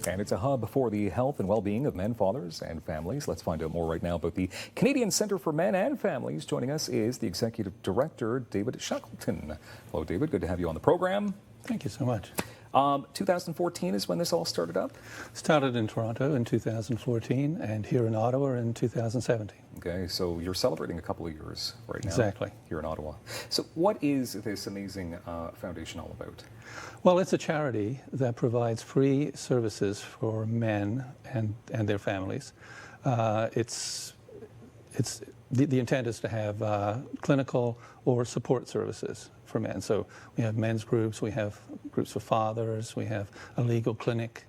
And it's a hub for the health and well-being of men, fathers, and families. Let's find out more right now about the Canadian Centre for Men and Families. Joining us is the Executive Director, David Shackleton. Hello, David. Good to have you on the program. Thank you so much. 2014 is when this all started up? Started in Toronto in 2014 and here in Ottawa in 2017. Okay, so you're celebrating a couple of years right now. Exactly. Here in Ottawa. So what is this amazing foundation all about? Well, it's a charity that provides free services for men and their families. The intent is to have clinical or support services for men. So we have men's groups, we have groups for fathers, we have a legal clinic.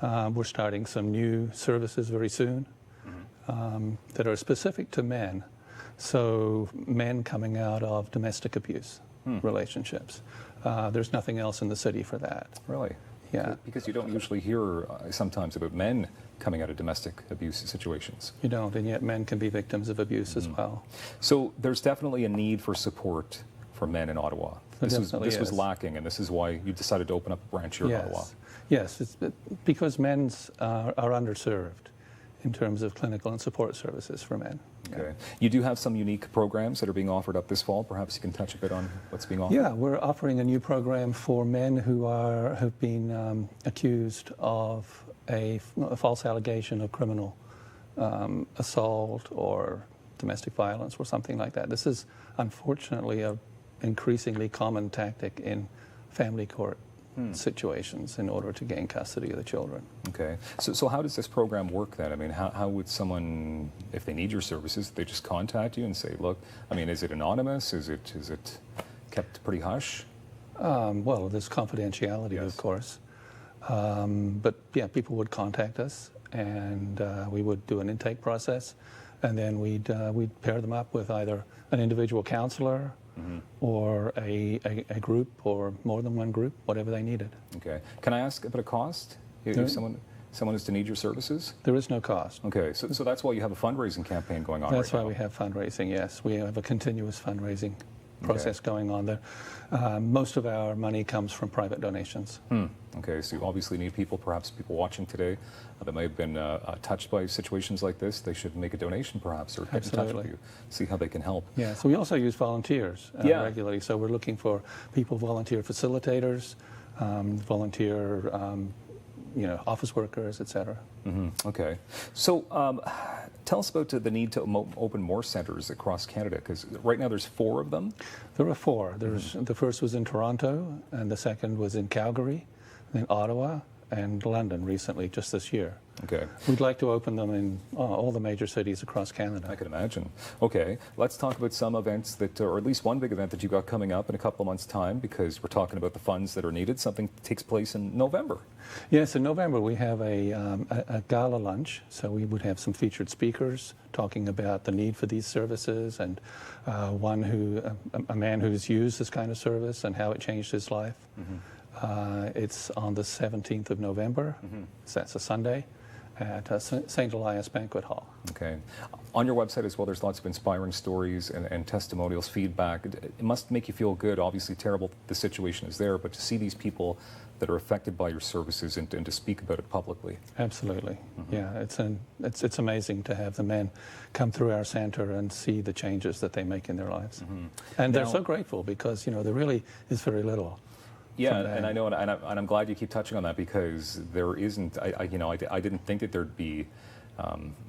We're starting some new services very soon that are specific to men. So men coming out of domestic abuse relationships. There's nothing else in the city for that. Really? Yeah. Because you don't usually hear sometimes about men coming out of domestic abuse situations. You don't, and yet men can be victims of abuse as well. So there's definitely a need for support for men in Ottawa. This was lacking, and this is why you decided to open up a branch here in Ottawa. Yes, it's because men are underserved in terms of clinical and support services for men. Okay. You do have some unique programs that are being offered up this fall. Perhaps you can touch a bit on what's being offered. Yeah, we're offering a new program for men who have been accused of a false allegation of criminal assault or domestic violence or something like that. This is unfortunately an increasingly common tactic in family court situations in order to gain custody of the children. Okay. So how does this program work then? I mean, how would someone, if they need your services, they just contact you and say, look, I mean, is it anonymous? Is it kept pretty hush? Well, there's confidentiality, of course. But yeah, people would contact us and we would do an intake process, and then we'd pair them up with either an individual counselor or a group or more than one group, whatever they needed. Okay. Can I ask about a cost? If someone is to need your services? There is no cost. Okay, so that's why you have a fundraising campaign going on That's right why now. we have fundraising, yes. We have a continuous fundraising process going on there. Most of our money comes from private donations. Okay, so you obviously need people, perhaps people watching today that may have been touched by situations like this. They should make a donation perhaps, or get in touch with you, see how they can help. Yeah, so we also use volunteers regularly. So we're looking for people, volunteer facilitators, volunteer office workers, etc. Okay. So tell us about the need to open more centres across Canada, because right now there's 4 of them. There are 4. The first was in Toronto, and the second was in Calgary, then Ottawa, and London recently, just this year. Okay. We'd like to open them in all the major cities across Canada. I can imagine. Okay, let's talk about some events that, or at least one big event that you've got coming up in a couple of months' time, because we're talking about the funds that are needed. Something takes place in November. Yes, in November we have a gala lunch, so we would have some featured speakers talking about the need for these services, and a man who's used this kind of service and how it changed his life. It's on the 17th of November, so that's a Sunday, at St. Elias Banquet Hall. Okay. On your website as well, there's lots of inspiring stories and testimonials, feedback. It must make you feel good. Obviously terrible the situation is there, but to see these people that are affected by your services and to speak about it publicly. Absolutely. Yeah, it's amazing to have the men come through our centre and see the changes that they make in their lives. And they're so grateful because, there really is very little. Yeah, and I know, and I'm glad you keep touching on that, because there isn't, I didn't think that there'd be,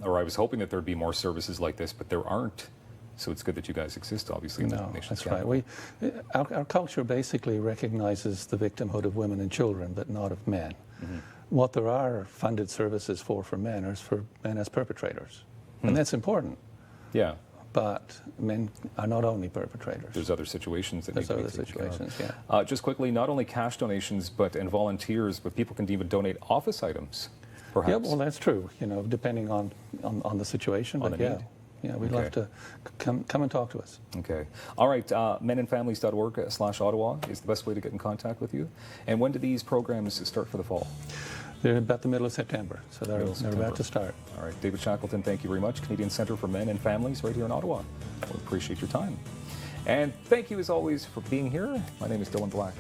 or I was hoping that there'd be more services like this, but there aren't. So it's good that you guys exist, obviously, in the nation's capital. That's right. Our culture basically recognizes the victimhood of women and children, but not of men. What there are funded services for men is for men as perpetrators. And that's important. Yeah. But men are not only perpetrators. There's other situations that need to be taken care of. Yeah. Just quickly, not only cash donations and volunteers, but people can even donate office items, perhaps. Yeah, well, that's true. Depending on the situation. On the need. Yeah, we'd love to come and talk to us. Okay. All right. menandfamilies.org/Ottawa is the best way to get in contact with you. And when do these programs start for the fall? They're about the middle of September, so they're about to start. All right. David Shackleton, thank you very much. Canadian Centre for Men and Families right here in Ottawa. We appreciate your time. And thank you, as always, for being here. My name is Dylan Black.